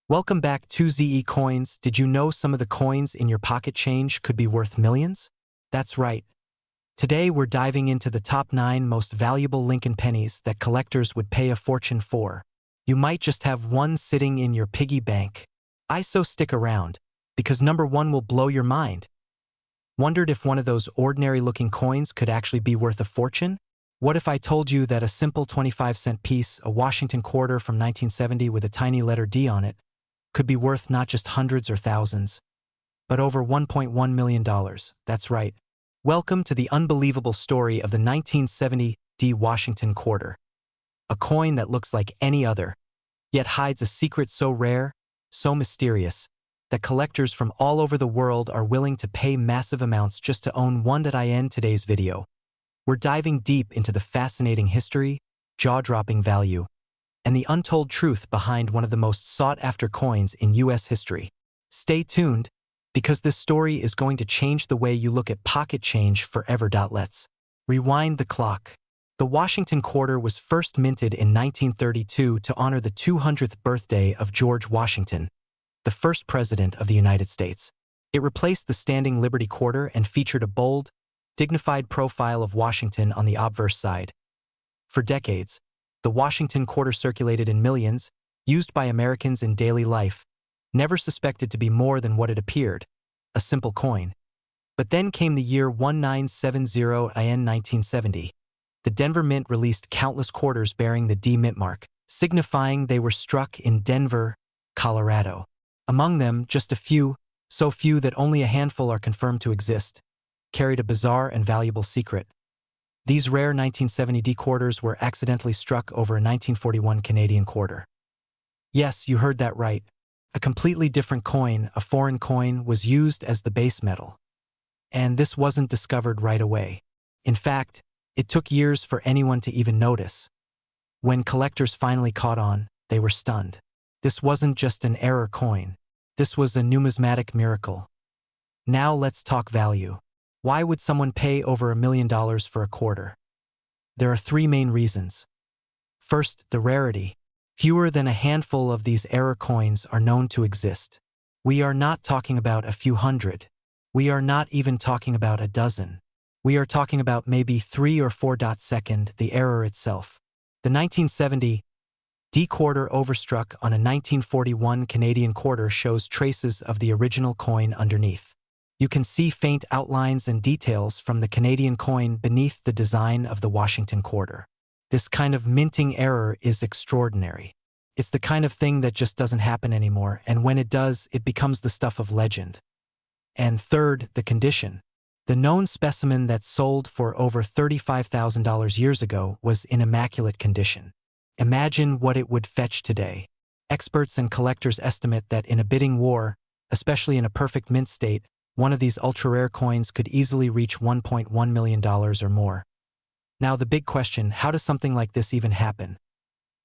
Welcome back to ZE Coins. Did you know some of the coins in your pocket change could be worth millions? That's right. Today we're diving into the top 9 most valuable Lincoln pennies that collectors would pay a fortune for. You might just have one sitting in your piggy bank. So stick around, because number 1 will blow your mind. Wondered if one of those ordinary-looking coins could actually be worth a fortune? What if I told you that a simple 25-cent piece, a Washington quarter from 1970 with a tiny letter D on it, could be worth not just hundreds or thousands, but over $1.1 million. That's right. Welcome to the unbelievable story of the 1970 D Washington quarter. A coin that looks like any other, yet hides a secret so rare, so mysterious, that collectors from all over the world are willing to pay massive amounts just to own one. In today's video, we're diving deep into the fascinating history, jaw-dropping value, and the untold truth behind one of the most sought-after coins in U.S. history. Stay tuned, because this story is going to change the way you look at pocket change forever. Let's rewind the clock. The Washington quarter was first minted in 1932 to honor the 200th birthday of George Washington, the first president of the United States. It replaced the standing Liberty quarter and featured a bold, dignified profile of Washington on the obverse side. For decades, the Washington quarter circulated in millions, used by Americans in daily life, never suspected to be more than what it appeared, a simple coin. But then came the year 1970 in 1970. The Denver Mint released countless quarters bearing the D Mint mark, signifying they were struck in Denver, Colorado. Among them, just a few, so few that only a handful are confirmed to exist, carried a bizarre and valuable secret. These rare 1970 D quarters were accidentally struck over a 1941 Canadian quarter. Yes, you heard that right. A completely different coin, a foreign coin, was used as the base metal. And this wasn't discovered right away. In fact, it took years for anyone to even notice. When collectors finally caught on, they were stunned. This wasn't just an error coin. This was a numismatic miracle. Now let's talk value. Why would someone pay over $1 million for a quarter? There are 3 main reasons. First, the rarity. Fewer than a handful of these error coins are known to exist. We are not talking about a few hundred. We are not even talking about a dozen. We are talking about maybe 3 or 4. Second, the error itself. The 1970 D quarter overstruck on a 1941 Canadian quarter shows traces of the original coin underneath. You can see faint outlines and details from the Canadian coin beneath the design of the Washington quarter. This kind of minting error is extraordinary. It's the kind of thing that just doesn't happen anymore, and when it does, it becomes the stuff of legend. And third, the condition. The known specimen that sold for over $35,000 years ago was in immaculate condition. Imagine what it would fetch today. Experts and collectors estimate that in a bidding war, especially in a perfect mint state, one of these ultra-rare coins could easily reach $1.1 million or more. Now the big question, how does something like this even happen?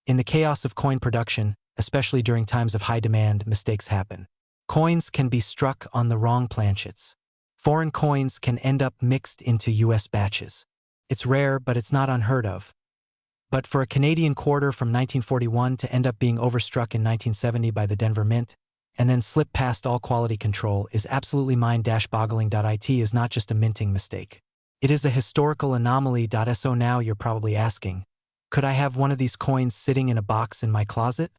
In the chaos of coin production, especially during times of high demand, mistakes happen. Coins can be struck on the wrong planchets. Foreign coins can end up mixed into US batches. It's rare, but it's not unheard of. But for a Canadian quarter from 1941 to end up being overstruck in 1970 by the Denver Mint, and then slip past all quality control is absolutely mind-boggling. It is not just a minting mistake. It is a historical anomaly. So now you're probably asking, could I have one of these coins sitting in a box in my closet?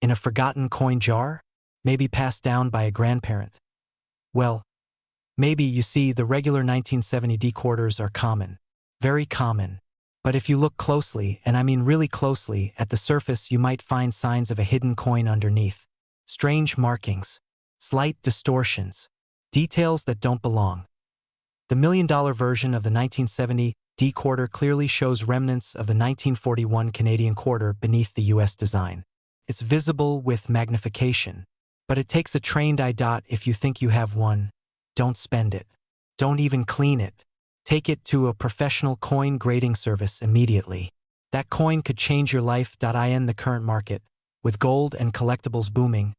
In a forgotten coin jar? Maybe passed down by a grandparent? Well, maybe. You see, the regular 1970 D quarters are common. Very common. But if you look closely, and I mean really closely, at the surface, you might find signs of a hidden coin underneath. Strange markings, slight distortions, details that don't belong. The $1 million version of the 1970 D quarter clearly shows remnants of the 1941 Canadian quarter beneath the US design. It's visible with magnification, but it takes a trained eye. If you think you have one, don't spend it. Don't even clean it. Take it to a professional coin grading service immediately. That coin could change your life. In the current market, with gold and collectibles booming,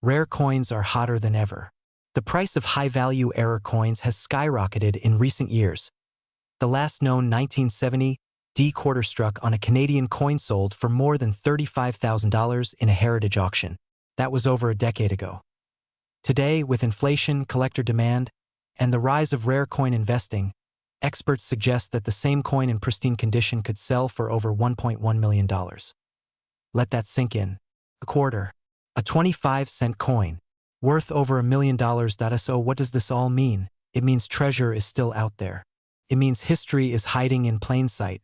rare coins are hotter than ever. The price of high-value error coins has skyrocketed in recent years. The last known 1970 D quarter struck on a Canadian coin sold for more than $35,000 in a heritage auction. That was over a decade ago. Today, with inflation, collector demand, and the rise of rare coin investing, experts suggest that the same coin in pristine condition could sell for over $1.1 million. Let that sink in. A quarter. A 25-cent coin. Worth over $1 million. So what does this all mean? It means treasure is still out there. It means history is hiding in plain sight.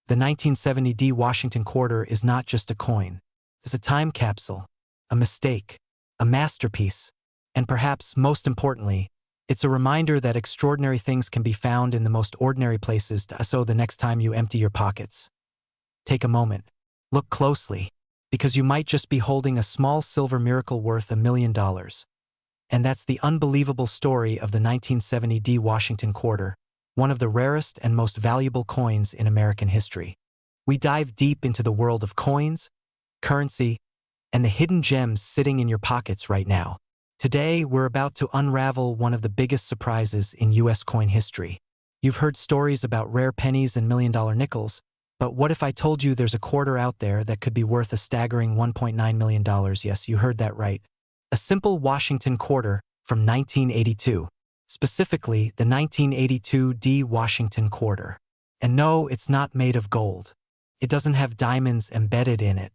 The 1970 Washington quarter is not just a coin. It's a time capsule, a mistake, a masterpiece, and perhaps most importantly, it's a reminder that extraordinary things can be found in the most ordinary places. So the next time you empty your pockets, take a moment, look closely, because you might just be holding a small silver miracle worth $1 million. And that's the unbelievable story of the 1970 Washington quarter, one of the rarest and most valuable coins in American history. We dive deep into the world of coins, currency, and the hidden gems sitting in your pockets right now. Today, we're about to unravel one of the biggest surprises in U.S. coin history. You've heard stories about rare pennies and million-dollar nickels, but what if I told you there's a quarter out there that could be worth a staggering $1.9 million? Yes, you heard that right. A simple Washington quarter from 1982. Specifically, the 1982 Washington quarter. And no, it's not made of gold. It doesn't have diamonds embedded in it.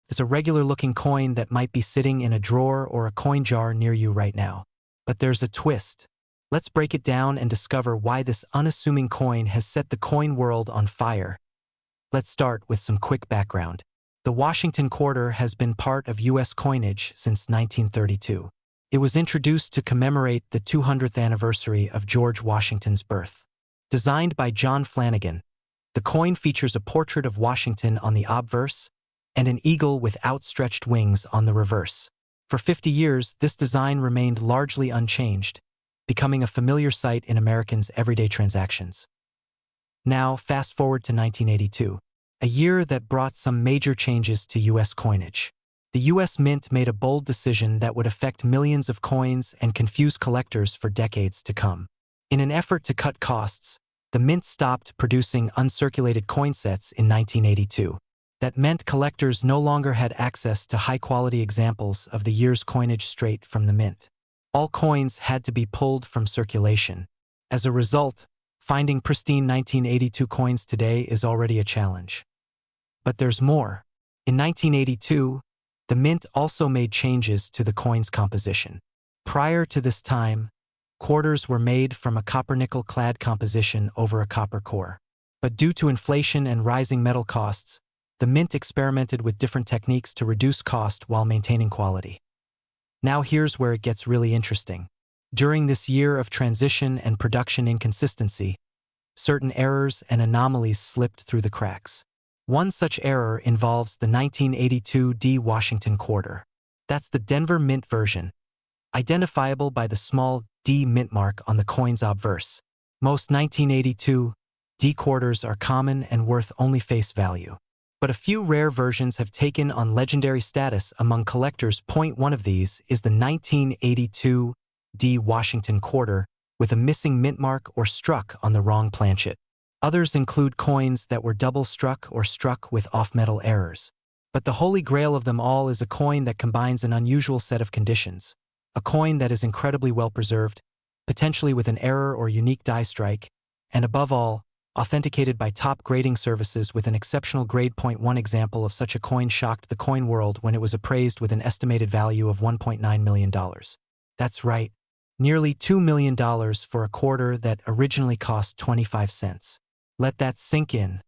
It's a regular-looking coin that might be sitting in a drawer or a coin jar near you right now. But there's a twist. Let's break it down and discover why this unassuming coin has set the coin world on fire. Let's start with some quick background. The Washington quarter has been part of U.S. coinage since 1932. It was introduced to commemorate the 200th anniversary of George Washington's birth. Designed by John Flanagan, the coin features a portrait of Washington on the obverse and an eagle with outstretched wings on the reverse. For 50 years, this design remained largely unchanged, becoming a familiar sight in Americans' everyday transactions. Now, fast forward to 1982, a year that brought some major changes to U.S. coinage. The U.S. Mint made a bold decision that would affect millions of coins and confuse collectors for decades to come. In an effort to cut costs, the Mint stopped producing uncirculated coin sets in 1982. That meant collectors no longer had access to high-quality examples of the year's coinage straight from the Mint. All coins had to be pulled from circulation. As a result, finding pristine 1982 coins today is already a challenge. But there's more. In 1982, the Mint also made changes to the coin's composition. Prior to this time, quarters were made from a copper-nickel-clad composition over a copper core. But due to inflation and rising metal costs, the Mint experimented with different techniques to reduce cost while maintaining quality. Now here's where it gets really interesting. During this year of transition and production inconsistency, certain errors and anomalies slipped through the cracks. One such error involves the 1982 Washington quarter. That's the Denver Mint version, identifiable by the small D mint mark on the coin's obverse. Most 1982 D quarters are common and worth only face value. But a few rare versions have taken on legendary status among collectors. One of these is the 1982 D Washington quarter with a missing mint mark or struck on the wrong planchet. Others include coins that were double struck or struck with off-metal errors. But the holy grail of them all is a coin that combines an unusual set of conditions. A coin that is incredibly well preserved, potentially with an error or unique die strike, and above all, authenticated by top grading services with an exceptional grade. One example of such a coin shocked the coin world when it was appraised with an estimated value of $1.9 million. That's right, nearly $2 million for a quarter that originally cost 25 cents. Let that sink in.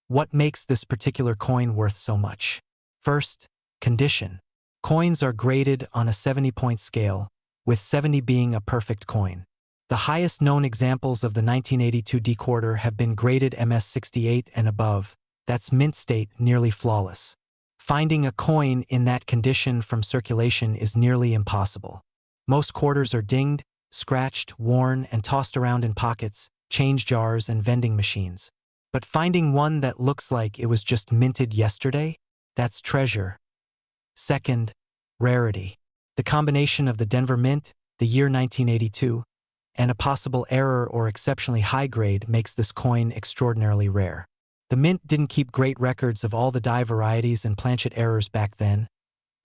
What makes this particular coin worth so much? First, condition. Coins are graded on a 70-point scale, with 70 being a perfect coin. The highest known examples of the 1982 D quarter have been graded MS 68 and above. That's mint state, nearly flawless. Finding a coin in that condition from circulation is nearly impossible. Most quarters are dinged, scratched, worn, and tossed around in pockets, change jars, and vending machines. But finding one that looks like it was just minted yesterday? That's treasure. Second, rarity. The combination of the Denver Mint, the year 1982, and a possible error or exceptionally high grade makes this coin extraordinarily rare. The Mint didn't keep great records of all the die varieties and planchet errors back then,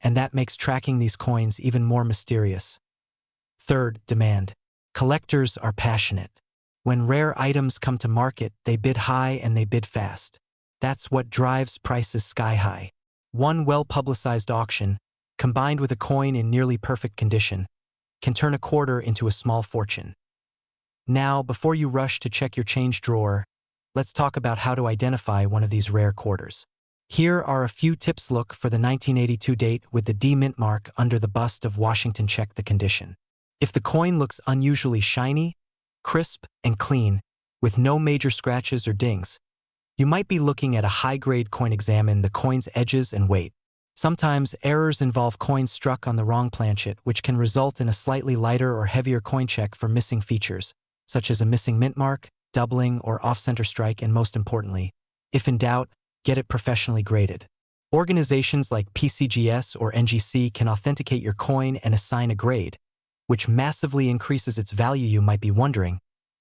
and that makes tracking these coins even more mysterious. Third, demand. Collectors are passionate. When rare items come to market, they bid high and they bid fast. That's what drives prices sky high. One well-publicized auction, combined with a coin in nearly perfect condition, can turn a quarter into a small fortune. Now, before you rush to check your change drawer, let's talk about how to identify one of these rare quarters. Here are a few tips. Look for the 1982 date with the D mint mark under the bust of Washington. Check the condition. If the coin looks unusually shiny, crisp, and clean, with no major scratches or dings, you might be looking at a high-grade coin. Examine the coin's edges and weight. Sometimes errors involve coins struck on the wrong planchet, which can result in a slightly lighter or heavier coin. Check for missing features, such as a missing mint mark, doubling, or off-center strike, and most importantly, if in doubt, get it professionally graded. Organizations like PCGS or NGC can authenticate your coin and assign a grade, which massively increases its value. You might be wondering,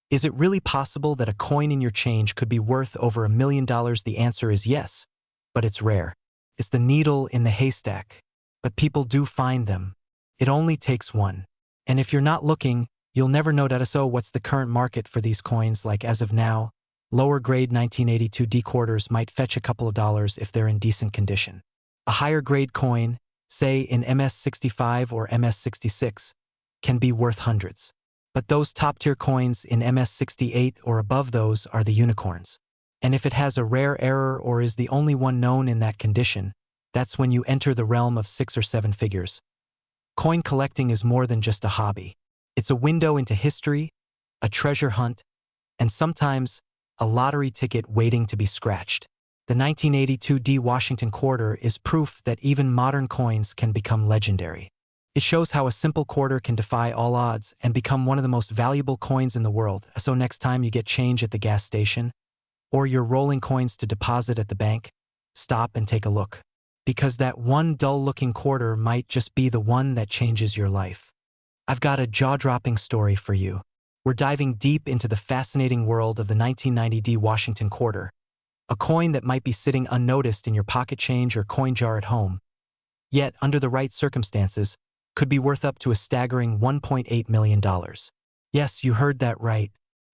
is it really possible that a coin in your change could be worth over $1 million? The answer is yes, but it's rare. It's the needle in the haystack, but people do find them. It only takes one. And if you're not looking, you'll never know. So what's the current market for these coins like as of now? Lower grade 1982 D quarters might fetch a couple of dollars if they're in decent condition. A higher grade coin, say in MS65 or MS66, can be worth hundreds. But those top-tier coins in MS68 or above, those are the unicorns. And if it has a rare error or is the only one known in that condition, that's when you enter the realm of 6 or 7 figures. Coin collecting is more than just a hobby. It's a window into history, a treasure hunt, and sometimes a lottery ticket waiting to be scratched. The 1982 D Washington quarter is proof that even modern coins can become legendary. It shows how a simple quarter can defy all odds and become one of the most valuable coins in the world. So next time you get change at the gas station, or you're rolling coins to deposit at the bank, stop and take a look. Because that one dull-looking quarter might just be the one that changes your life. I've got a jaw-dropping story for you. We're diving deep into the fascinating world of the 1990 D Washington quarter, a coin that might be sitting unnoticed in your pocket change or coin jar at home, yet, under the right circumstances, could be worth up to a staggering $1.8 million. Yes, you heard that right.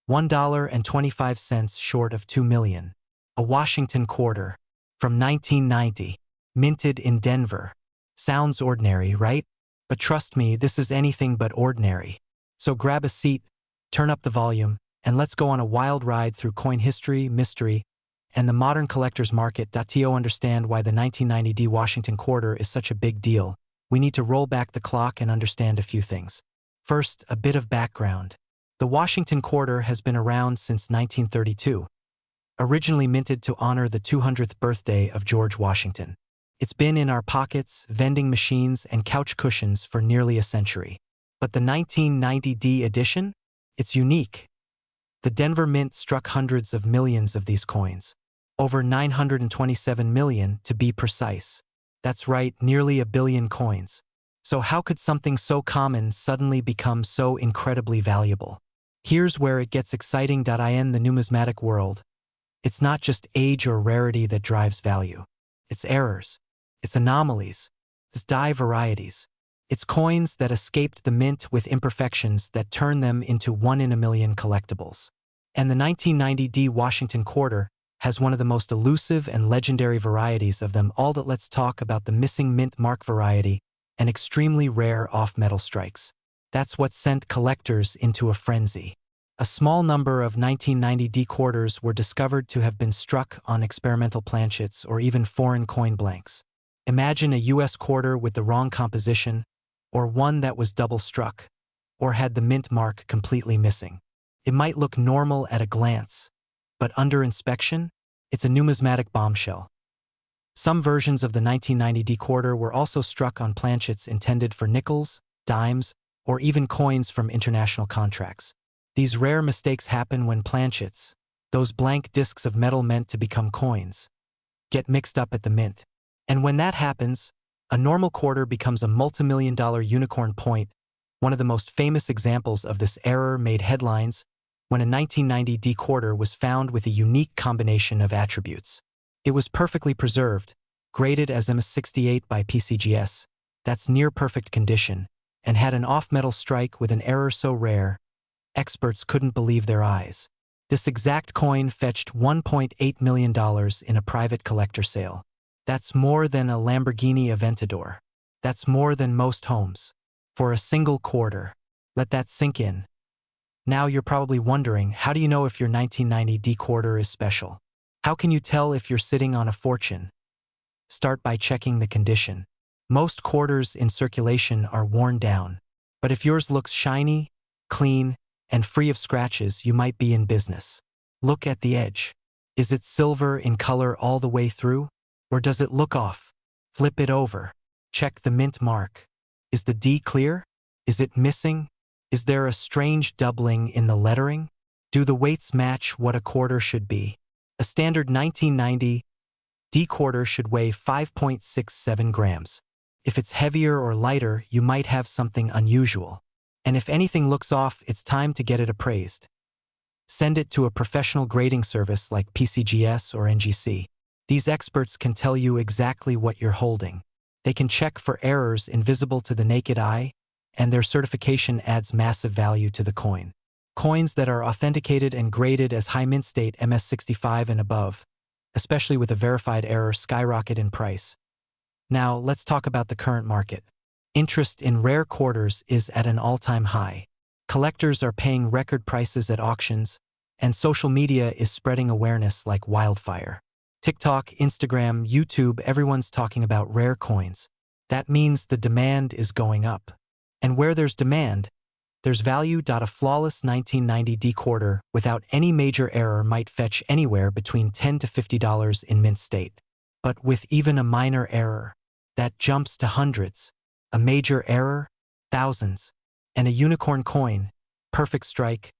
$1.25 short of $2 million. A Washington quarter from 1990, minted in Denver. Sounds ordinary, right? But trust me, this is anything but ordinary. So grab a seat, turn up the volume, and let's go on a wild ride through coin history, mystery, and the modern collector's market. To understand why the 1990 D Washington quarter is such a big deal, we need to roll back the clock and understand a few things. First, a bit of background. The Washington quarter has been around since 1932. Originally minted to honor the 200th birthday of George Washington. It's been in our pockets, vending machines, and couch cushions for nearly a century. But the 1990 D edition? It's unique. The Denver Mint struck hundreds of millions of these coins. Over 927 million to be precise. That's right, nearly a billion coins. So how could something so common suddenly become so incredibly valuable? Here's where it gets exciting. In the numismatic world, it's not just age or rarity that drives value. It's errors. It's anomalies. It's die varieties. It's coins that escaped the mint with imperfections that turn them into one-in-a-million collectibles. And the 1990 D Washington quarter has one of the most elusive and legendary varieties of them all. Let's talk about the missing mint mark variety and extremely rare off-metal strikes. That's what sent collectors into a frenzy. A small number of 1990 D quarters were discovered to have been struck on experimental planchets or even foreign coin blanks. Imagine a US quarter with the wrong composition, or one that was double struck, or had the mint mark completely missing. It might look normal at a glance, but under inspection, it's a numismatic bombshell. Some versions of the 1990 D quarter were also struck on planchets intended for nickels, dimes, or even coins from international contracts. These rare mistakes happen when planchets, those blank discs of metal meant to become coins, get mixed up at the mint. And when that happens, a normal quarter becomes a multi-million-dollar unicorn point. One of the most famous examples of this error made headlines when a 1990 D quarter was found with a unique combination of attributes. It was perfectly preserved, graded as MS68 by PCGS, that's near perfect condition, and had an off-metal strike with an error so rare, experts couldn't believe their eyes. This exact coin fetched $1.8 million in a private collector sale. That's more than a Lamborghini Aventador. That's more than most homes. For a single quarter. Let that sink in. Now you're probably wondering, how do you know if your 1990 D quarter is special? How can you tell if you're sitting on a fortune? Start by checking the condition. Most quarters in circulation are worn down. But if yours looks shiny, clean, and free of scratches, you might be in business. Look at the edge. Is it silver in color all the way through? Or does it look off? Flip it over. Check the mint mark. Is the D clear? Is it missing? Is there a strange doubling in the lettering? Do the weights match what a quarter should be? A standard 1990 D quarter should weigh 5.67 grams. If it's heavier or lighter, you might have something unusual. And if anything looks off, it's time to get it appraised. Send it to a professional grading service like PCGS or NGC. These experts can tell you exactly what you're holding. They can check for errors invisible to the naked eye, and their certification adds massive value to the coin. Coins that are authenticated and graded as high mint state MS65 and above, especially with a verified error, skyrocket in price. Now, let's talk about the current market. Interest in rare quarters is at an all-time high. Collectors are paying record prices at auctions, and social media is spreading awareness like wildfire. TikTok, Instagram, YouTube, everyone's talking about rare coins. That means the demand is going up. And where there's demand, there's value. A flawless 1990 D quarter without any major error might fetch anywhere between $10 to $50 in mint state. But with even a minor error, that jumps to hundreds. A major error, thousands. And a unicorn coin, perfect strike,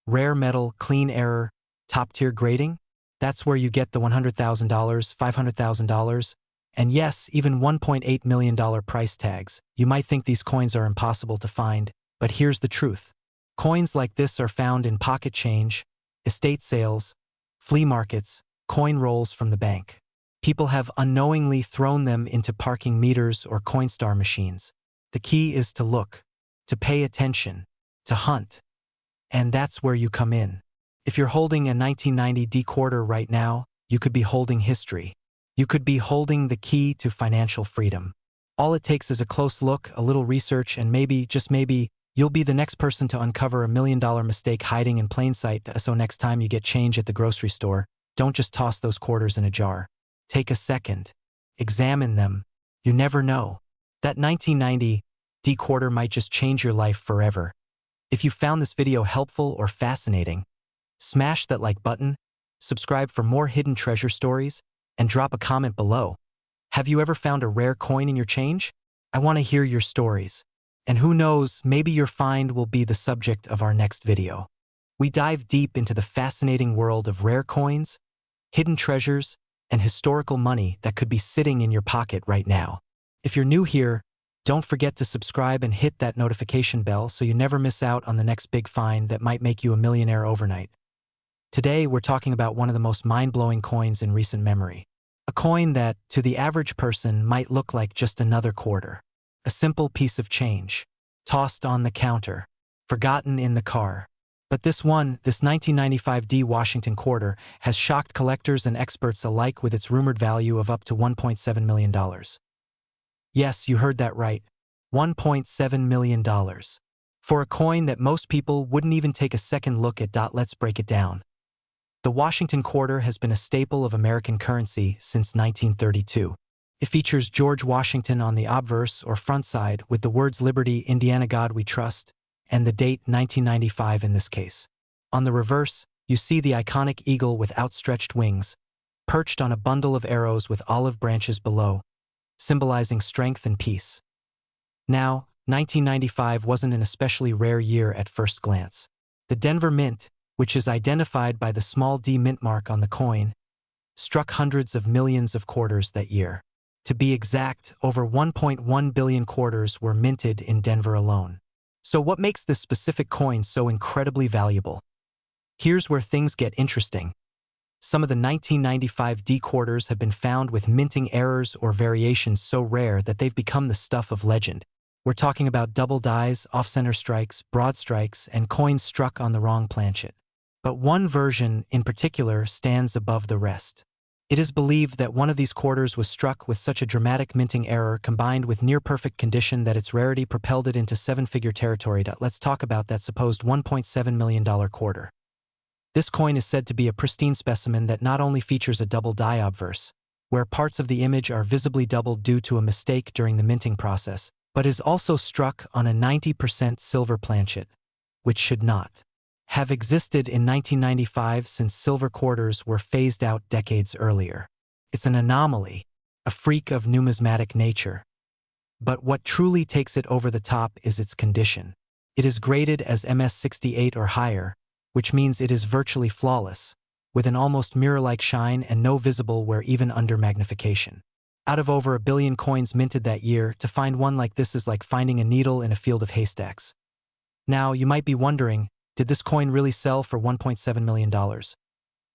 rare metal, clean error, top-tier grading? That's where you get the $100,000, $500,000, and yes, even $1.8 million price tags. You might think these coins are impossible to find, but here's the truth. Coins like this are found in pocket change, estate sales, flea markets, coin rolls from the bank. People have unknowingly thrown them into parking meters or Coinstar machines. The key is to look, to pay attention, to hunt. And that's where you come in. If you're holding a 1990 D quarter right now, you could be holding history. You could be holding the key to financial freedom. All it takes is a close look, a little research, and maybe, just maybe, you'll be the next person to uncover a $1 million mistake hiding in plain sight. So next time you get change at the grocery store, don't just toss those quarters in a jar. Take a second. Examine them. You never know. That 1990 D quarter might just change your life forever. If you found this video helpful or fascinating, smash that like button, subscribe for more hidden treasure stories, and drop a comment below. Have you ever found a rare coin in your change? I want to hear your stories. And who knows, maybe your find will be the subject of our next video. We dive deep into the fascinating world of rare coins, hidden treasures, and historical money that could be sitting in your pocket right now. If you're new here, don't forget to subscribe and hit that notification bell so you never miss out on the next big find that might make you a millionaire overnight. Today, we're talking about one of the most mind-blowing coins in recent memory. A coin that, to the average person, might look like just another quarter. A simple piece of change, tossed on the counter, forgotten in the car. But this 1995 D Washington quarter, has shocked collectors and experts alike with its rumored value of up to $1.7 million. Yes, you heard that right. $1.7 million. For a coin that most people wouldn't even take a second look at. Let's break it down. The Washington quarter has been a staple of American currency since 1932. It features George Washington on the obverse or front side with the words Liberty, Indiana, God We Trust, and the date 1995 in this case. On the reverse, you see the iconic eagle with outstretched wings, perched on a bundle of arrows with olive branches below, symbolizing strength and peace. Now, 1995 wasn't an especially rare year at first glance. The Denver Mint, which is identified by the small D mint mark on the coin, struck hundreds of millions of quarters that year. To be exact, over 1.1 billion quarters were minted in Denver alone. So what makes this specific coin so incredibly valuable? Here's where things get interesting. Some of the 1995 D quarters have been found with minting errors or variations so rare that they've become the stuff of legend. We're talking about double dies, off-center strikes, broad strikes, and coins struck on the wrong planchet. But one version, in particular, stands above the rest. It is believed that one of these quarters was struck with such a dramatic minting error combined with near-perfect condition that its rarity propelled it into seven-figure territory. Let's talk about that supposed $1.7 million quarter. This coin is said to be a pristine specimen that not only features a double die obverse, where parts of the image are visibly doubled due to a mistake during the minting process, but is also struck on a 90% silver planchet, which should not have existed in 1995 since silver quarters were phased out decades earlier. It's an anomaly, a freak of numismatic nature. But what truly takes it over the top is its condition. It is graded as MS68 or higher, which means it is virtually flawless, with an almost mirror-like shine and no visible wear even under magnification. Out of over 1 billion coins minted that year, to find one like this is like finding a needle in a field of haystacks. Now, you might be wondering, did this coin really sell for $1.7 million?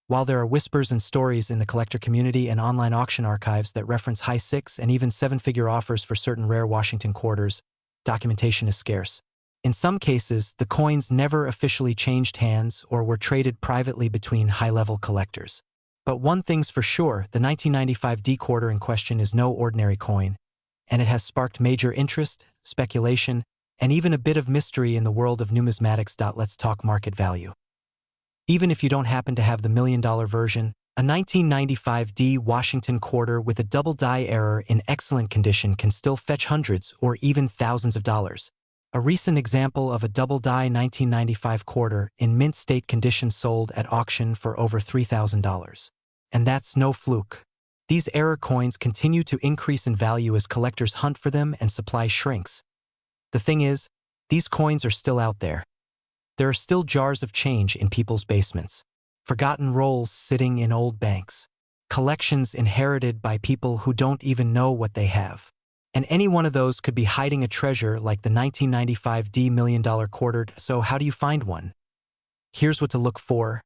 While there are whispers and stories in the collector community and online auction archives that reference high six- and even seven-figure offers for certain rare Washington quarters, documentation is scarce. In some cases, the coins never officially changed hands or were traded privately between high-level collectors. But one thing's for sure, the 1995 D quarter in question is no ordinary coin, and it has sparked major interest, speculation, and even a bit of mystery in the world of numismatics. Let's talk market value. Even if you don't happen to have the $1 million version, a 1995 D Washington quarter with a double die error in excellent condition can still fetch hundreds or even thousands of dollars. A recent example of a double die 1995 quarter in mint state condition sold at auction for over $3,000. And that's no fluke. These error coins continue to increase in value as collectors hunt for them and supply shrinks. The thing is, these coins are still out there. There are still jars of change in people's basements, forgotten rolls sitting in old banks, collections inherited by people who don't even know what they have. And any one of those could be hiding a treasure like the 1995 D $1 million quarter. So how do you find one? Here's what to look for.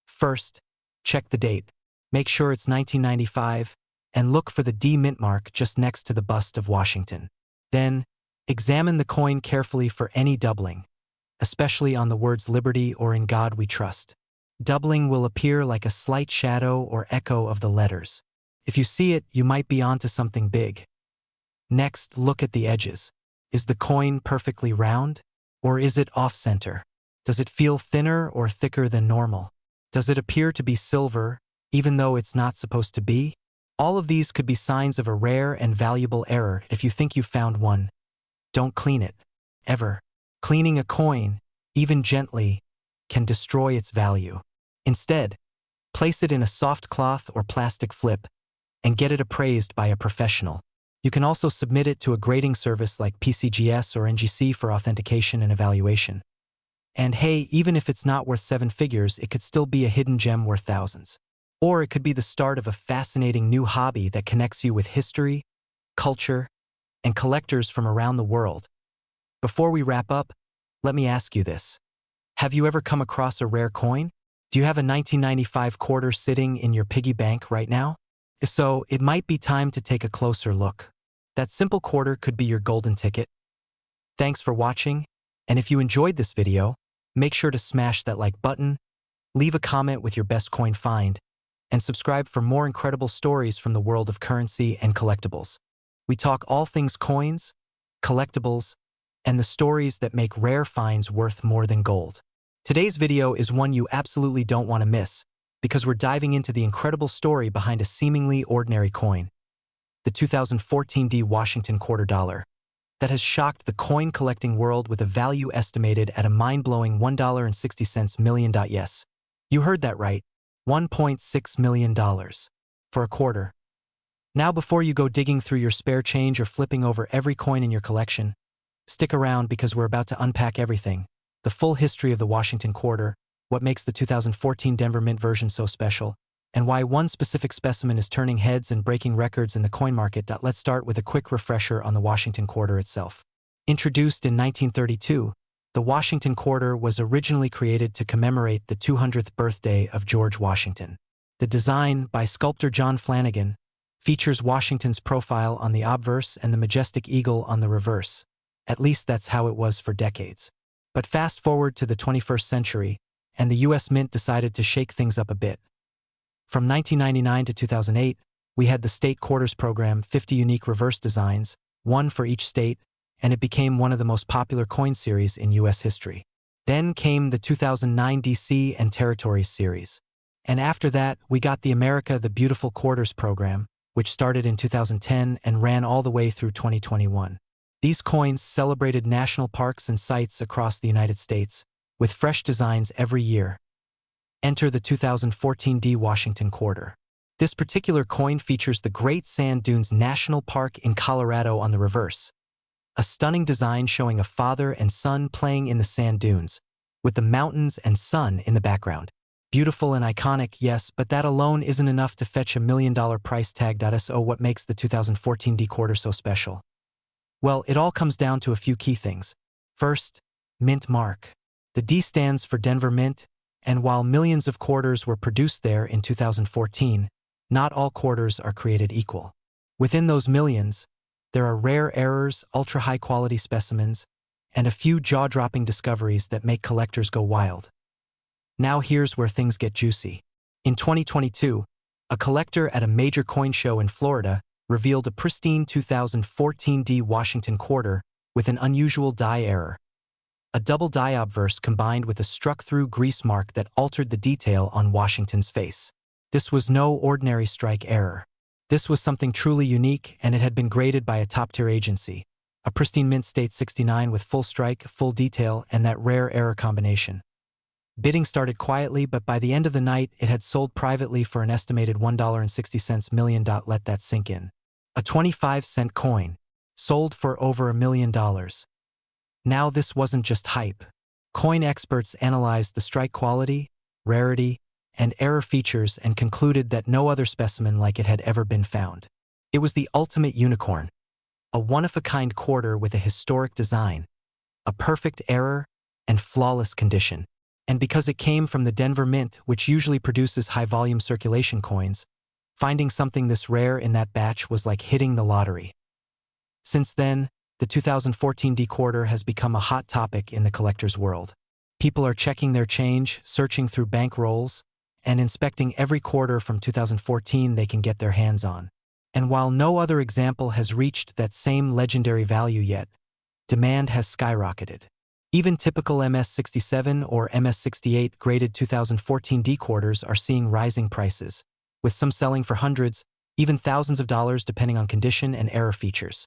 First, check the date. Make sure it's 1995, and look for the D mint mark just next to the bust of Washington. Then, examine the coin carefully for any doubling, especially on the words Liberty or In God We Trust. Doubling will appear like a slight shadow or echo of the letters. If you see it, you might be onto something big. Next, look at the edges. Is the coin perfectly round? Or is it off-center? Does it feel thinner or thicker than normal? Does it appear to be silver, even though it's not supposed to be? All of these could be signs of a rare and valuable error. If you think you've found one, don't clean it, ever. Cleaning a coin, even gently, can destroy its value. Instead, place it in a soft cloth or plastic flip and get it appraised by a professional. You can also submit it to a grading service like PCGS or NGC for authentication and evaluation. And hey, even if it's not worth seven figures, it could still be a hidden gem worth thousands. Or it could be the start of a fascinating new hobby that connects you with history, culture, and collectors from around the world. Before we wrap up, let me ask you this. Have you ever come across a rare coin? Do you have a 1995 quarter sitting in your piggy bank right now? If so, it might be time to take a closer look. That simple quarter could be your golden ticket. Thanks for watching, and if you enjoyed this video, make sure to smash that like button, leave a comment with your best coin find, and subscribe for more incredible stories from the world of currency and collectibles. We talk all things coins, collectibles, and the stories that make rare finds worth more than gold. Today's video is one you absolutely don't want to miss, because we're diving into the incredible story behind a seemingly ordinary coin, the 2014 D Washington quarter dollar, that has shocked the coin collecting world with a value estimated at a mind-blowing $1.60 million. Yes, you heard that right, $1.6 million for a quarter. Now, before you go digging through your spare change or flipping over every coin in your collection, stick around because we're about to unpack everything. The full history of the Washington quarter, what makes the 2014 Denver Mint version so special, and why one specific specimen is turning heads and breaking records in the coin market. Let's start with a quick refresher on the Washington quarter itself. Introduced in 1932, the Washington quarter was originally created to commemorate the 200th birthday of George Washington. The design, by sculptor John Flanagan, features Washington's profile on the obverse and the majestic eagle on the reverse. At least that's how it was for decades. But fast forward to the 21st century, and the U.S. Mint decided to shake things up a bit. From 1999 to 2008, we had the State Quarters program, 50 unique reverse designs, one for each state, and it became one of the most popular coin series in U.S. history. Then came the 2009 DC and Territories series. And after that, we got the America the Beautiful Quarters program, which started in 2010 and ran all the way through 2021. These coins celebrated national parks and sites across the United States, with fresh designs every year. Enter the 2014 D Washington Quarter. This particular coin features the Great Sand Dunes National Park in Colorado on the reverse. A stunning design showing a father and son playing in the sand dunes, with the mountains and sun in the background. Beautiful and iconic, yes, but that alone isn't enough to fetch $1 million price tag. So what makes the 2014 D Quarter so special? Well, it all comes down to a few key things. First, mint mark. The D stands for Denver Mint, and while millions of quarters were produced there in 2014, not all quarters are created equal. Within those millions, there are rare errors, ultra-high-quality specimens, and a few jaw-dropping discoveries that make collectors go wild. Now here's where things get juicy. In 2022, a collector at a major coin show in Florida revealed a pristine 2014 D Washington Quarter with an unusual die error. A double die obverse combined with a struck-through grease mark that altered the detail on Washington's face. This was no ordinary strike error. This was something truly unique, and it had been graded by a top-tier agency. A pristine mint state 69 with full strike, full detail, and that rare error combination. Bidding started quietly, but by the end of the night, it had sold privately for an estimated $1.60 million. Let that sink in. A 25-cent coin, sold for over $1 million. Now this wasn't just hype. Coin experts analyzed the strike quality, rarity, and error features and concluded that no other specimen like it had ever been found. It was the ultimate unicorn. A one-of-a-kind quarter with a historic design, a perfect error, and flawless condition. And because it came from the Denver Mint, which usually produces high-volume circulation coins, finding something this rare in that batch was like hitting the lottery. Since then, the 2014 D Quarter has become a hot topic in the collector's world. People are checking their change, searching through bank rolls, and inspecting every quarter from 2014 they can get their hands on. And while no other example has reached that same legendary value yet, demand has skyrocketed. Even typical MS67 or MS68 graded 2014 D Quarters are seeing rising prices, with some selling for hundreds, even thousands of dollars depending on condition and error features.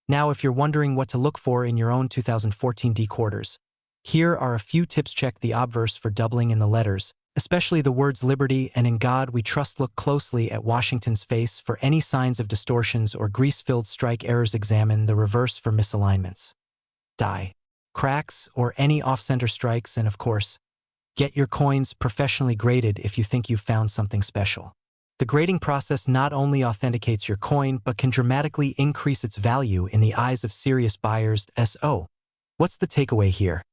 Now, if you're wondering what to look for in your own 2014 D Quarters, here are a few tips. Check the obverse for doubling in the letters, especially the words Liberty and In God We Trust. Look closely at Washington's face for any signs of distortions or grease-filled strike errors. Examine the reverse for misalignments, die, cracks, or any off-center strikes. And of course, get your coins professionally graded if you think you've found something special. The grading process not only authenticates your coin but can dramatically increase its value in the eyes of serious buyers. So, what's the takeaway here?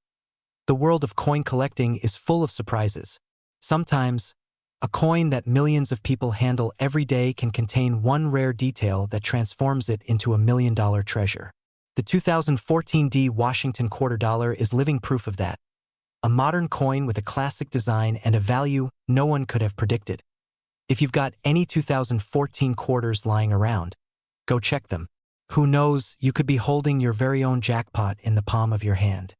The world of coin collecting is full of surprises. Sometimes, a coin that millions of people handle every day can contain one rare detail that transforms it into $1 million treasure. The 2014 D Washington Quarter Dollar is living proof of that. A modern coin with a classic design and a value no one could have predicted. If you've got any 2014 quarters lying around, go check them. Who knows, you could be holding your very own jackpot in the palm of your hand.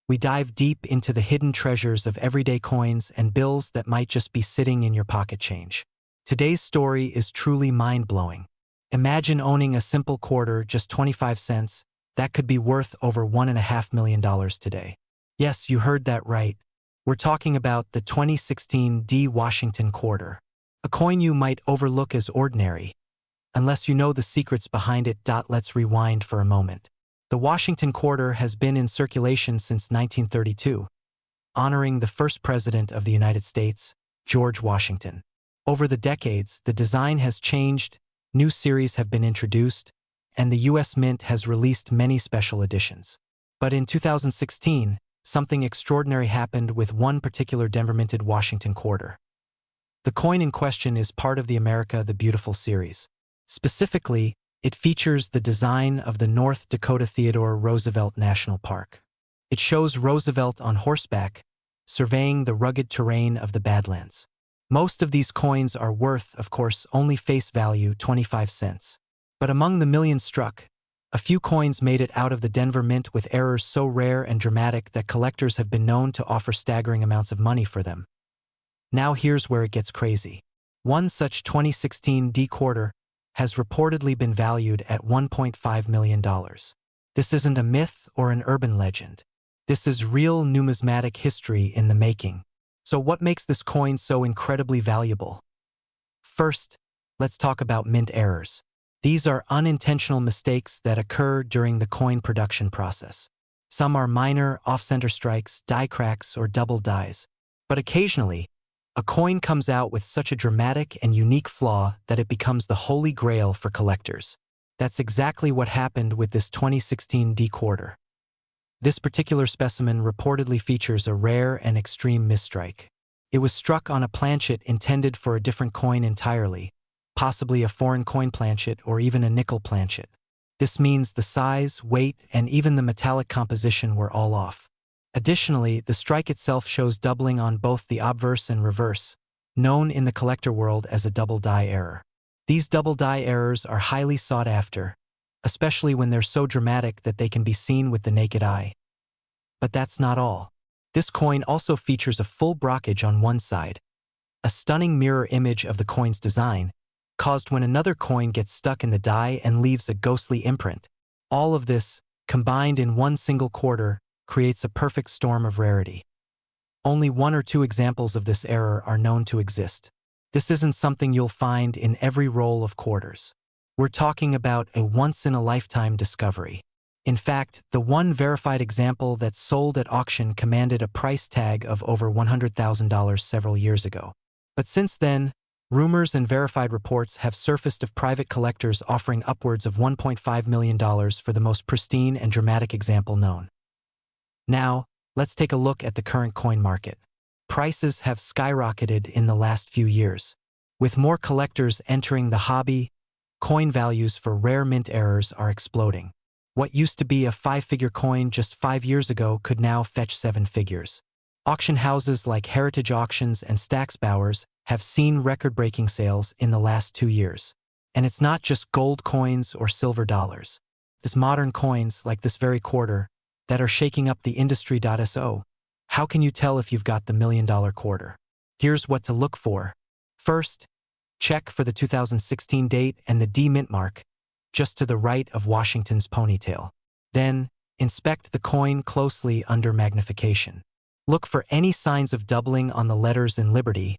We dive deep into the hidden treasures of everyday coins and bills that might just be sitting in your pocket change. Today's story is truly mind-blowing. Imagine owning a simple quarter, just 25 cents, that could be worth over $1.5 million today. Yes, you heard that right. We're talking about the 2016 D Washington Quarter. A coin you might overlook as ordinary, unless you know the secrets behind it. Let's rewind for a moment. The Washington Quarter has been in circulation since 1932, honoring the first president of the United States, George Washington. Over the decades, the design has changed, new series have been introduced, and the U.S. Mint has released many special editions. But in 2016, something extraordinary happened with one particular Denver minted Washington Quarter. The coin in question is part of the America the Beautiful series. Specifically, it features the design of the North Dakota Theodore Roosevelt National Park. It shows Roosevelt on horseback, surveying the rugged terrain of the Badlands. Most of these coins are worth, of course, only face value 25 cents. But among the millions struck, a few coins made it out of the Denver Mint with errors so rare and dramatic that collectors have been known to offer staggering amounts of money for them. Now here's where it gets crazy. One such 2016 D quarter has reportedly been valued at $1.5 million. This isn't a myth or an urban legend. This is real numismatic history in the making. So what makes this coin so incredibly valuable? First, let's talk about mint errors. These are unintentional mistakes that occur during the coin production process. Some are minor off-center strikes, die cracks, or double dies. But occasionally, a coin comes out with such a dramatic and unique flaw that it becomes the holy grail for collectors. That's exactly what happened with this 2016 D quarter. This particular specimen reportedly features a rare and extreme misstrike. It was struck on a planchet intended for a different coin entirely, possibly a foreign coin planchet or even a nickel planchet. This means the size, weight, and even the metallic composition were all off. Additionally, the strike itself shows doubling on both the obverse and reverse, known in the collector world as a double die error. These double die errors are highly sought after, especially when they're so dramatic that they can be seen with the naked eye. But that's not all. This coin also features a full brockage on one side, a stunning mirror image of the coin's design, caused when another coin gets stuck in the die and leaves a ghostly imprint. All of this, combined in one single quarter, creates a perfect storm of rarity. Only one or two examples of this error are known to exist. This isn't something you'll find in every roll of quarters. We're talking about a once-in-a-lifetime discovery. In fact, the one verified example that sold at auction commanded a price tag of over $100,000 several years ago. But since then, rumors and verified reports have surfaced of private collectors offering upwards of $1.5 million for the most pristine and dramatic example known. Now, let's take a look at the current coin market. Prices have skyrocketed in the last few years. With more collectors entering the hobby, coin values for rare mint errors are exploding. What used to be a 5-figure coin just 5 years ago could now fetch 7 figures. Auction houses like Heritage Auctions and Stack's Bowers have seen record-breaking sales in the last 2 years. And it's not just gold coins or silver dollars. There's modern coins, like this very quarter, that are shaking up the industry. So, how can you tell if you've got the $1 million quarter? Here's what to look for. First, check for the 2016 date and the D mint mark, just to the right of Washington's ponytail. Then, inspect the coin closely under magnification. Look for any signs of doubling on the letters in Liberty,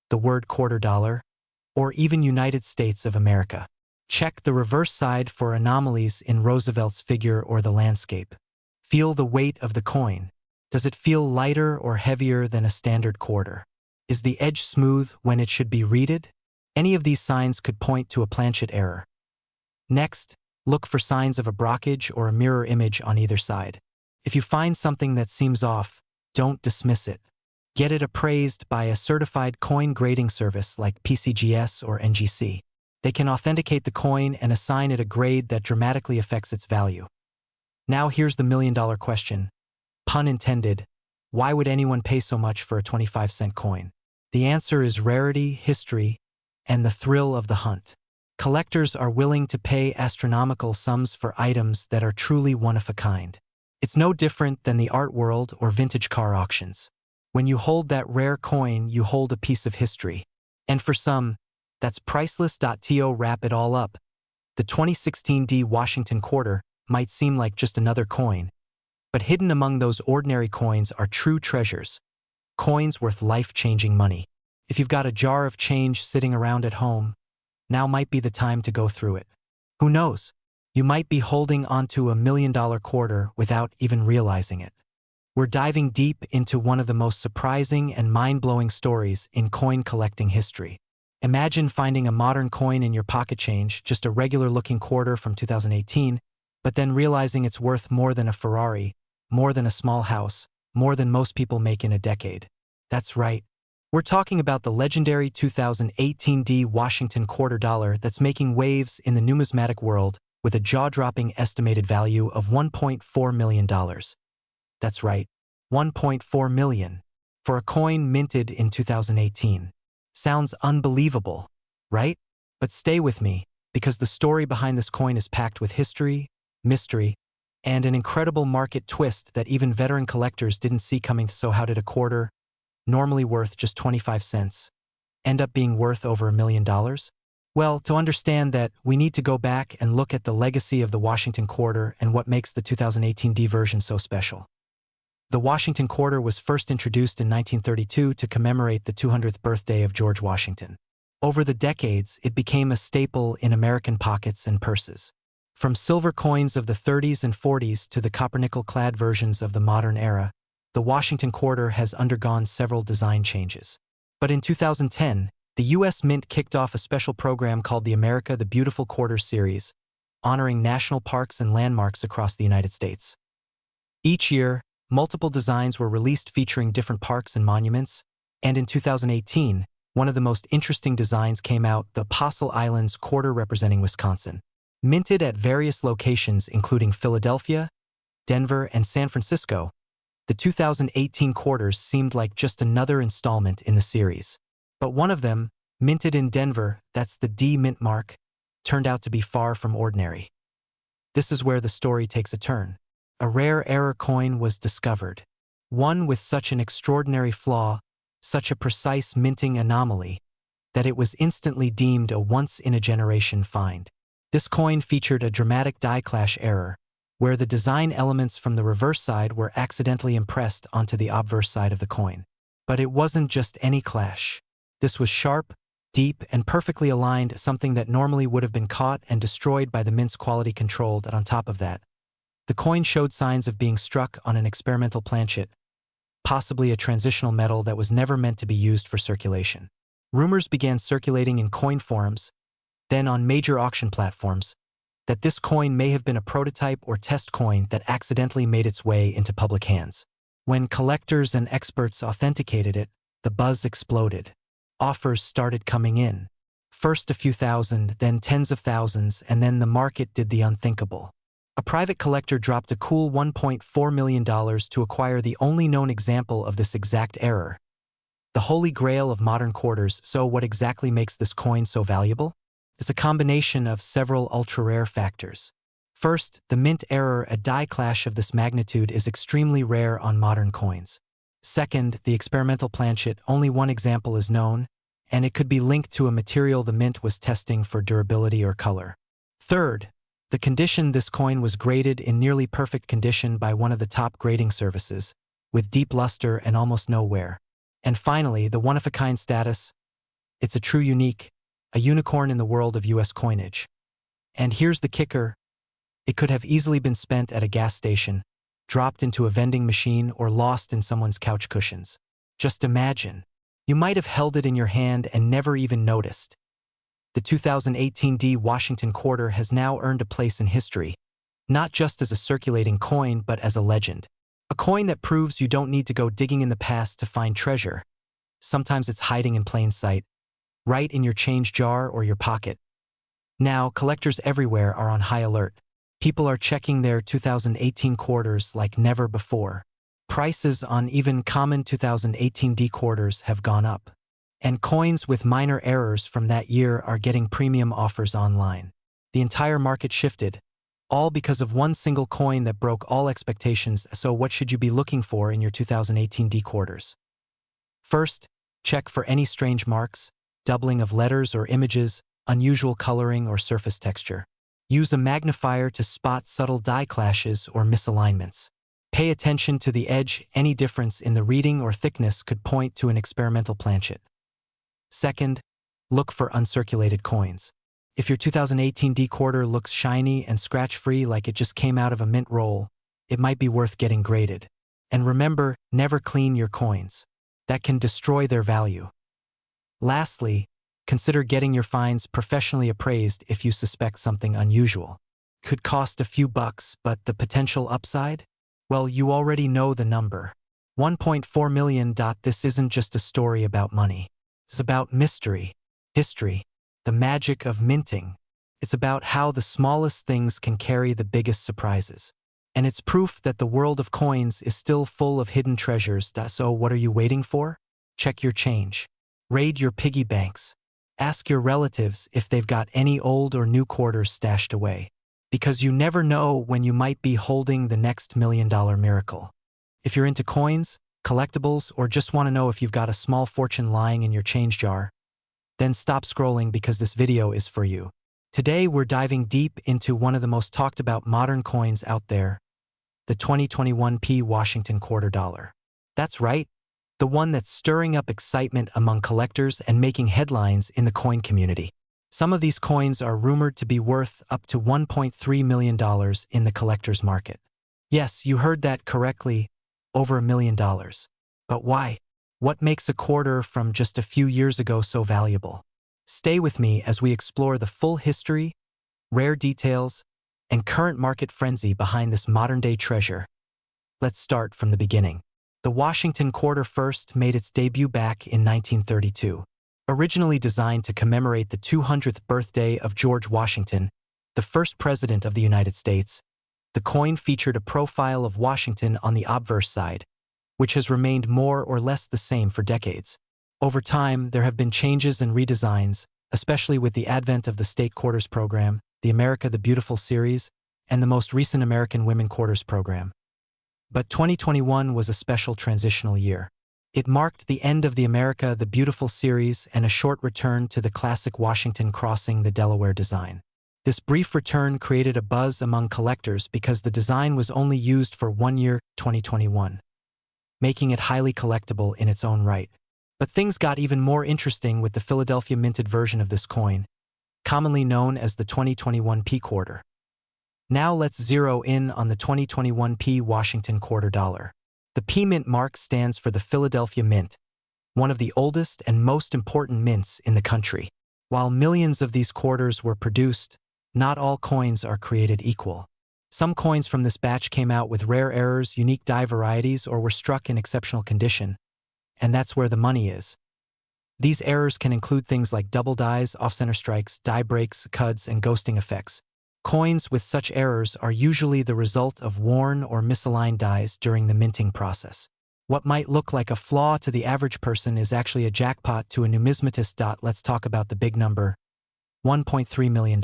the word quarter dollar, or even United States of America. Check the reverse side for anomalies in Roosevelt's figure or the landscape. Feel the weight of the coin. Does it feel lighter or heavier than a standard quarter? Is the edge smooth when it should be reeded? Any of these signs could point to a planchet error. Next, look for signs of a brockage or a mirror image on either side. If you find something that seems off, don't dismiss it. Get it appraised by a certified coin grading service like PCGS or NGC. They can authenticate the coin and assign it a grade that dramatically affects its value. Now here's the $1 million question. Pun intended. Why would anyone pay so much for a 25-cent coin? The answer is rarity, history, and the thrill of the hunt. Collectors are willing to pay astronomical sums for items that are truly one of a kind. It's no different than the art world or vintage car auctions. When you hold that rare coin, you hold a piece of history. And for some, that's priceless. To wrap it all up, the 2016 D Washington quarter might seem like just another coin, but hidden among those ordinary coins are true treasures, coins worth life-changing money. If you've got a jar of change sitting around at home, now might be the time to go through it. Who knows? You might be holding onto a $1 million quarter without even realizing it. We're diving deep into one of the most surprising and mind-blowing stories in coin collecting history. Imagine finding a modern coin in your pocket change, just a regular-looking quarter from 2018, but then realizing it's worth more than a Ferrari, more than a small house, more than most people make in a decade. That's right. We're talking about the legendary 2018 Washington quarter dollar that's making waves in the numismatic world with a jaw-dropping estimated value of $1.4 million. That's right, $1.4 million for a coin minted in 2018. Sounds unbelievable, right? But stay with me, because the story behind this coin is packed with history, mystery, and an incredible market twist that even veteran collectors didn't see coming. So how did a quarter, normally worth just 25 cents, end up being worth over $1 million? Well, to understand that, we need to go back and look at the legacy of the Washington quarter and what makes the 2018 version so special. The Washington quarter was first introduced in 1932 to commemorate the 200th birthday of George Washington. Over the decades, it became a staple in American pockets and purses. From silver coins of the 30s and 40s to the copper-nickel-clad versions of the modern era, the Washington quarter has undergone several design changes. But in 2010, the U.S. Mint kicked off a special program called the America the Beautiful Quarter Series, honoring national parks and landmarks across the United States. Each year, multiple designs were released featuring different parks and monuments, and in 2018, one of the most interesting designs came out, the Apostle Islands quarter representing Wisconsin. Minted at various locations including Philadelphia, Denver, and San Francisco, the 2018 quarters seemed like just another installment in the series. But one of them, minted in Denver, that's the D mint mark, turned out to be far from ordinary. This is where the story takes a turn. A rare error coin was discovered. One with such an extraordinary flaw, such a precise minting anomaly, that it was instantly deemed a once-in-a-generation find. This coin featured a dramatic die clash error, where the design elements from the reverse side were accidentally impressed onto the obverse side of the coin. But it wasn't just any clash. This was sharp, deep, and perfectly aligned, something that normally would have been caught and destroyed by the mint's quality control. And on top of that, the coin showed signs of being struck on an experimental planchet, possibly a transitional metal that was never meant to be used for circulation. Rumors began circulating in coin forums, then on major auction platforms, that this coin may have been a prototype or test coin that accidentally made its way into public hands. When collectors and experts authenticated it, the buzz exploded. Offers started coming in. First a few thousand, then tens of thousands, and then the market did the unthinkable. A private collector dropped a cool $1.4 million to acquire the only known example of this exact error. The holy grail of modern quarters. So what exactly makes this coin so valuable? It's a combination of several ultra-rare factors. First, the mint error, a die clash of this magnitude, is extremely rare on modern coins. Second, the experimental planchet, only one example is known, and it could be linked to a material the mint was testing for durability or color. Third, the condition, this coin was graded in nearly perfect condition by one of the top grading services, with deep luster and almost no wear. And finally, the one-of-a-kind status. It's a true unique, a unicorn in the world of U.S. coinage. And here's the kicker. It could have easily been spent at a gas station, dropped into a vending machine, or lost in someone's couch cushions. Just imagine. You might have held it in your hand and never even noticed. The 2018 Washington quarter has now earned a place in history, not just as a circulating coin but as a legend. A coin that proves you don't need to go digging in the past to find treasure. Sometimes it's hiding in plain sight, right in your change jar or your pocket. Now, collectors everywhere are on high alert. People are checking their 2018 quarters like never before. Prices on even common 2018 quarters have gone up. And coins with minor errors from that year are getting premium offers online. The entire market shifted, all because of one single coin that broke all expectations. So what should you be looking for in your 2018 quarters? First, check for any strange marks, doubling of letters or images, unusual coloring or surface texture. Use a magnifier to spot subtle die clashes or misalignments. Pay attention to the edge. Any difference in the reading or thickness could point to an experimental planchet. Second, look for uncirculated coins. If your 2018 quarter looks shiny and scratch-free like it just came out of a mint roll, it might be worth getting graded. And remember, never clean your coins. That can destroy their value. Lastly, consider getting your finds professionally appraised if you suspect something unusual. Could cost a few bucks, but the potential upside? Well, you already know the number. 1.4 million. This isn't just a story about money. It's about mystery, history, the magic of minting. It's about how the smallest things can carry the biggest surprises. And it's proof that the world of coins is still full of hidden treasures. So what are you waiting for? Check your change. Raid your piggy banks. Ask your relatives if they've got any old or new quarters stashed away. Because you never know when you might be holding the next $1 million miracle. If you're into coins, collectibles, or just want to know if you've got a small fortune lying in your change jar, then stop scrolling because this video is for you. Today we're diving deep into one of the most talked about modern coins out there, the 2021 Washington Quarter Dollar. That's right, the one that's stirring up excitement among collectors and making headlines in the coin community. Some of these coins are rumored to be worth up to $1.3 million in the collector's market. Yes, you heard that correctly, over $1 million. But why? What makes a quarter from just a few years ago so valuable? Stay with me as we explore the full history, rare details, and current market frenzy behind this modern-day treasure. Let's start from the beginning. The Washington Quarter first made its debut back in 1932. Originally designed to commemorate the 200th birthday of George Washington, the first president of the United States, the coin featured a profile of Washington on the obverse side, which has remained more or less the same for decades. Over time, there have been changes and redesigns, especially with the advent of the State Quarters program, the America the Beautiful series, and the most recent American Women Quarters program. But 2021 was a special transitional year. It marked the end of the America the Beautiful series and a short return to the classic Washington crossing the Delaware design. This brief return created a buzz among collectors because the design was only used for 1 year, 2021, making it highly collectible in its own right. But things got even more interesting with the Philadelphia minted version of this coin, commonly known as the 2021 Quarter. Now let's zero in on the 2021 Washington Quarter Dollar. The P Mint mark stands for the Philadelphia Mint, one of the oldest and most important mints in the country. While millions of these quarters were produced, not all coins are created equal. Some coins from this batch came out with rare errors, unique die varieties, or were struck in exceptional condition. And that's where the money is. These errors can include things like double dies, off-center strikes, die breaks, cuds, and ghosting effects. Coins with such errors are usually the result of worn or misaligned dies during the minting process. What might look like a flaw to the average person is actually a jackpot to a numismatist. Let's talk about the big number, $1.3 million.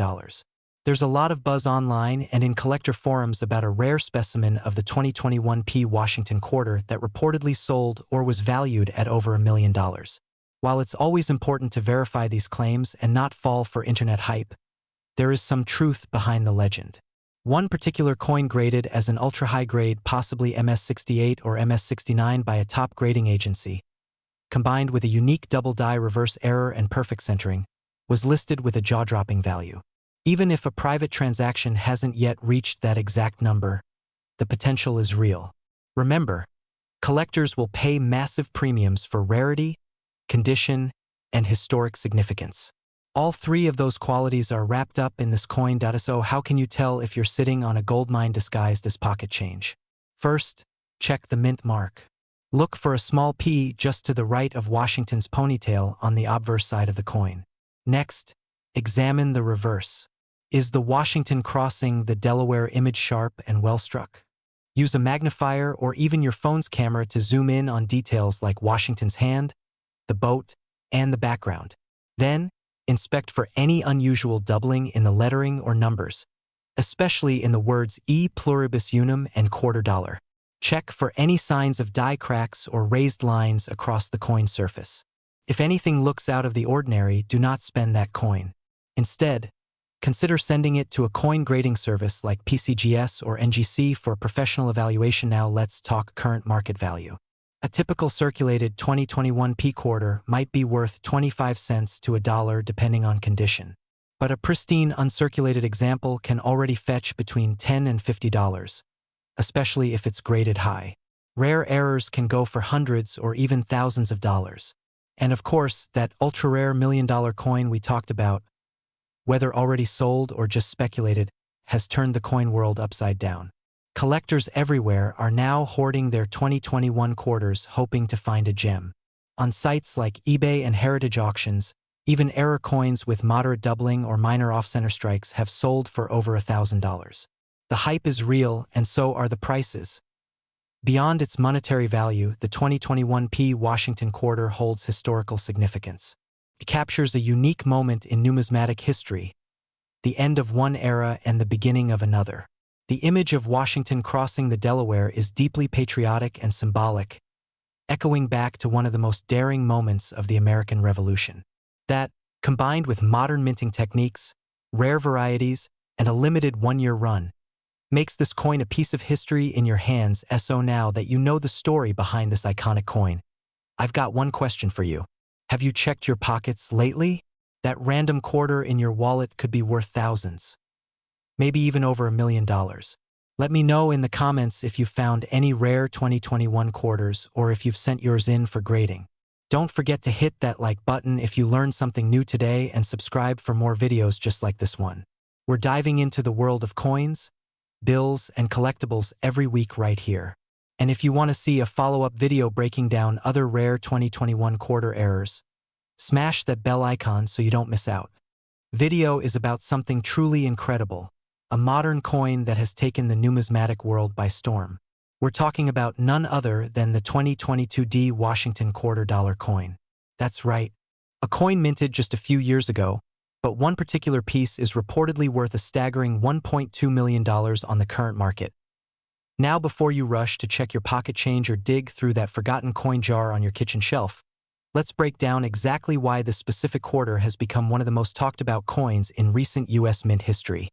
There's a lot of buzz online and in collector forums about a rare specimen of the 2021 Washington Quarter that reportedly sold or was valued at over $1 million. While it's always important to verify these claims and not fall for internet hype, there is some truth behind the legend. One particular coin graded as an ultra-high grade, possibly MS68 or MS69 by a top grading agency, combined with a unique double die reverse error and perfect centering, was listed with a jaw-dropping value. Even if a private transaction hasn't yet reached that exact number, the potential is real. Remember, collectors will pay massive premiums for rarity, condition, and historic significance. All three of those qualities are wrapped up in this coin. So how can you tell if you're sitting on a gold mine disguised as pocket change? First, check the mint mark. Look for a small P just to the right of Washington's ponytail on the obverse side of the coin. Next, examine the reverse. Is the Washington crossing the Delaware image sharp and well struck? Use a magnifier or even your phone's camera to zoom in on details like Washington's hand, the boat, and the background. Then, inspect for any unusual doubling in the lettering or numbers, especially in the words E pluribus unum and quarter dollar. Check for any signs of die cracks or raised lines across the coin surface. If anything looks out of the ordinary, do not spend that coin. Instead, consider sending it to a coin grading service like PCGS or NGC for professional evaluation. Now let's talk current market value. A typical circulated 2021 Quarter might be worth 25 cents to $1 depending on condition. But a pristine uncirculated example can already fetch between $10 and $50, especially if it's graded high. Rare errors can go for hundreds or even thousands of dollars. And of course, that ultra-rare $1 million coin we talked about, whether already sold or just speculated, has turned the coin world upside down. Collectors everywhere are now hoarding their 2021 quarters hoping to find a gem. On sites like eBay and heritage auctions, even error coins with moderate doubling or minor off-center strikes have sold for over $1,000. The hype is real, and so are the prices. Beyond its monetary value, the 2021 Washington Quarter holds historical significance. It captures a unique moment in numismatic history, the end of one era and the beginning of another. The image of Washington crossing the Delaware is deeply patriotic and symbolic, echoing back to one of the most daring moments of the American Revolution. That, combined with modern minting techniques, rare varieties, and a limited one-year run, makes this coin a piece of history in your hands. So now that you know the story behind this iconic coin, I've got one question for you. Have you checked your pockets lately? That random quarter in your wallet could be worth thousands, maybe even over $1 million. Let me know in the comments if you found any rare 2021 quarters or if you've sent yours in for grading. Don't forget to hit that like button if you learned something new today and subscribe for more videos just like this one. We're diving into the world of coins, bills, and collectibles every week right here. And if you want to see a follow-up video breaking down other rare 2021 quarter errors, smash that bell icon so you don't miss out. Video is about something truly incredible, a modern coin that has taken the numismatic world by storm. We're talking about none other than the 2022 Washington Quarter Dollar Coin. That's right, a coin minted just a few years ago, but one particular piece is reportedly worth a staggering $1.2 million on the current market. Now, before you rush to check your pocket change or dig through that forgotten coin jar on your kitchen shelf, let's break down exactly why this specific quarter has become one of the most talked about coins in recent U.S. mint history.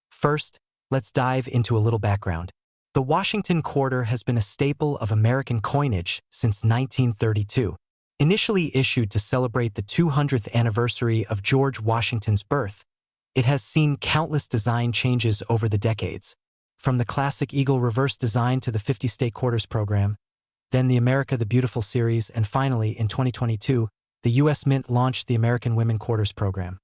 First, let's dive into a little background. The Washington Quarter has been a staple of American coinage since 1932. Initially issued to celebrate the 200th anniversary of George Washington's birth, it has seen countless design changes over the decades, from the classic eagle reverse design to the 50-state quarters program, then the America the Beautiful series, and finally, in 2022, the U.S. Mint launched the American Women Quarters program.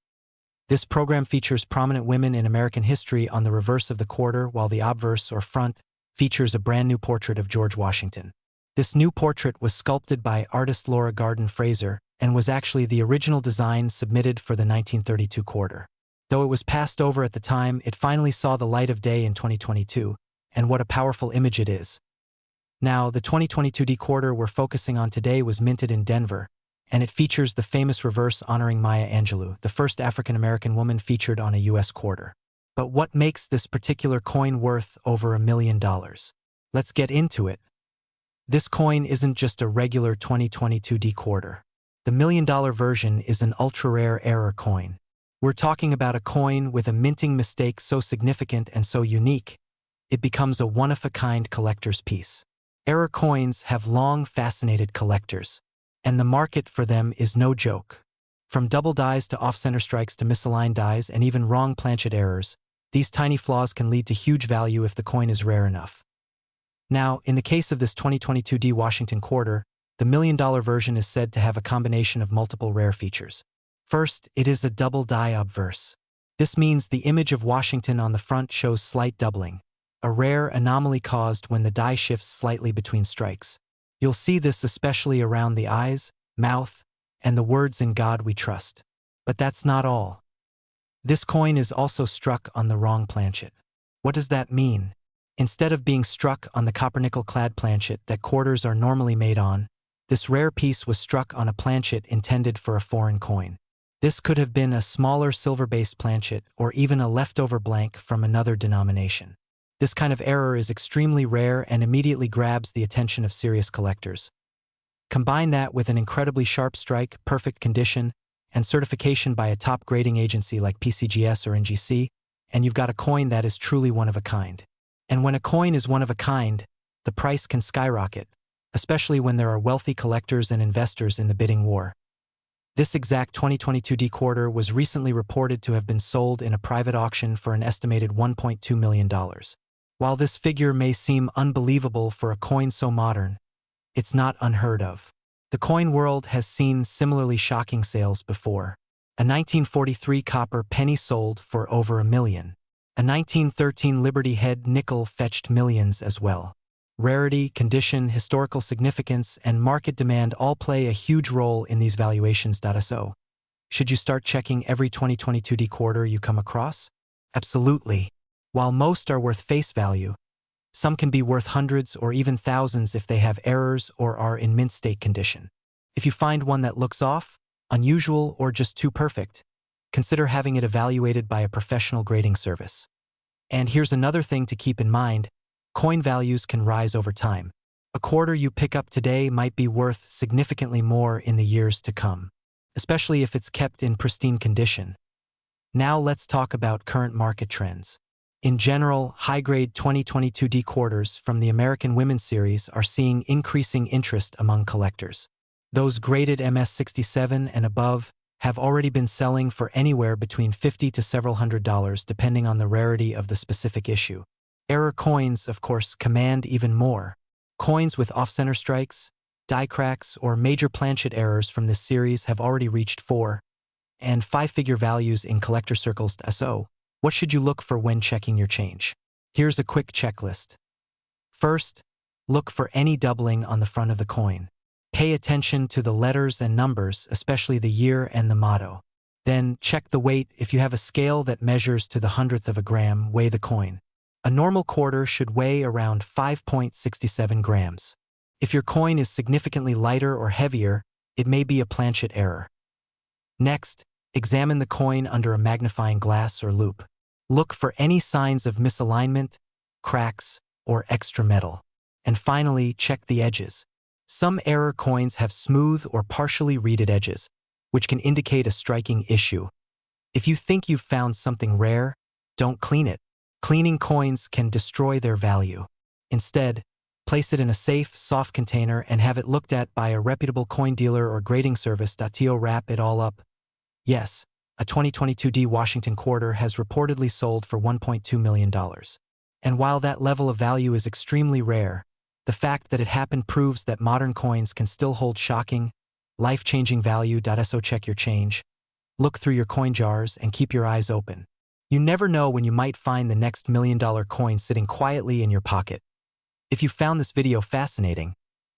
This program features prominent women in American history on the reverse of the quarter, while the obverse, or front, features a brand new portrait of George Washington. This new portrait was sculpted by artist Laura Garden Fraser and was actually the original design submitted for the 1932 quarter. Though it was passed over at the time, it finally saw the light of day in 2022, and what a powerful image it is. Now, the 2022 quarter we're focusing on today was minted in Denver, and it features the famous reverse honoring Maya Angelou, the first African-American woman featured on a U.S. quarter. But what makes this particular coin worth over $1 million? Let's get into it. This coin isn't just a regular 2022 quarter. The $1 million version is an ultra-rare error coin. We're talking about a coin with a minting mistake so significant and so unique, it becomes a one-of-a-kind collector's piece. Error coins have long fascinated collectors, and the market for them is no joke. From double dies to off-center strikes to misaligned dies and even wrong planchet errors, these tiny flaws can lead to huge value if the coin is rare enough. Now, in the case of this 2022 Washington Quarter, the $1 million version is said to have a combination of multiple rare features. First, it is a double die obverse. This means the image of Washington on the front shows slight doubling, a rare anomaly caused when the die shifts slightly between strikes. You'll see this especially around the eyes, mouth, and the words "In God We Trust." But that's not all. This coin is also struck on the wrong planchet. What does that mean? Instead of being struck on the copper-nickel-clad planchet that quarters are normally made on, this rare piece was struck on a planchet intended for a foreign coin. This could have been a smaller silver-based planchet or even a leftover blank from another denomination. This kind of error is extremely rare and immediately grabs the attention of serious collectors. Combine that with an incredibly sharp strike, perfect condition, and certification by a top grading agency like PCGS or NGC, and you've got a coin that is truly one of a kind. And when a coin is one of a kind, the price can skyrocket, especially when there are wealthy collectors and investors in the bidding war. This exact 2022 quarter was recently reported to have been sold in a private auction for an estimated $1.2 million. While this figure may seem unbelievable for a coin so modern, it's not unheard of. The coin world has seen similarly shocking sales before. A 1943 copper penny sold for over $1 million. A 1913 Liberty Head nickel fetched millions as well. Rarity, condition, historical significance, and market demand all play a huge role in these valuations. So, should you start checking every 2022D quarter you come across? Absolutely. While most are worth face value, some can be worth hundreds or even thousands if they have errors or are in mint state condition. If you find one that looks off, unusual, or just too perfect, consider having it evaluated by a professional grading service. And here's another thing to keep in mind: coin values can rise over time. A quarter you pick up today might be worth significantly more in the years to come, especially if it's kept in pristine condition. Now let's talk about current market trends. In general, high-grade 2022D quarters from the American Women's Series are seeing increasing interest among collectors. Those graded MS67 and above have already been selling for anywhere between $50 to several $100 depending on the rarity of the specific issue. Error coins, of course, command even more. Coins with off-center strikes, die cracks, or major planchet errors from this series have already reached 4- and 5-figure values in collector circles. So, what should you look for when checking your change? Here's a quick checklist. First, look for any doubling on the front of the coin. Pay attention to the letters and numbers, especially the year and the motto. Then, check the weight. If you have a scale that measures to the 100th of a gram, weigh the coin. A normal quarter should weigh around 5.67 grams. If your coin is significantly lighter or heavier, it may be a planchet error. Next, examine the coin under a magnifying glass or loupe. Look for any signs of misalignment, cracks, or extra metal. And finally, check the edges. Some error coins have smooth or partially reeded edges, which can indicate a striking issue. If you think you've found something rare, don't clean it. Cleaning coins can destroy their value. Instead, place it in a safe, soft container and have it looked at by a reputable coin dealer or grading service. To wrap it all up, yes, a 2022D Washington quarter has reportedly sold for $1.2 million. And while that level of value is extremely rare, the fact that it happened proves that modern coins can still hold shocking, life-changing value. So check your change, look through your coin jars, and keep your eyes open. You never know when you might find the next $1 million coin sitting quietly in your pocket. If you found this video fascinating,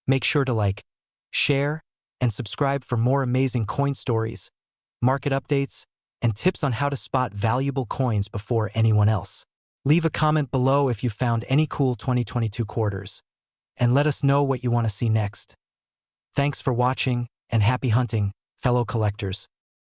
make sure to like, share, and subscribe for more amazing coin stories, market updates, and tips on how to spot valuable coins before anyone else. Leave a comment below if you found any cool 2022 quarters, and let us know what you want to see next. Thanks for watching, and happy hunting, fellow collectors.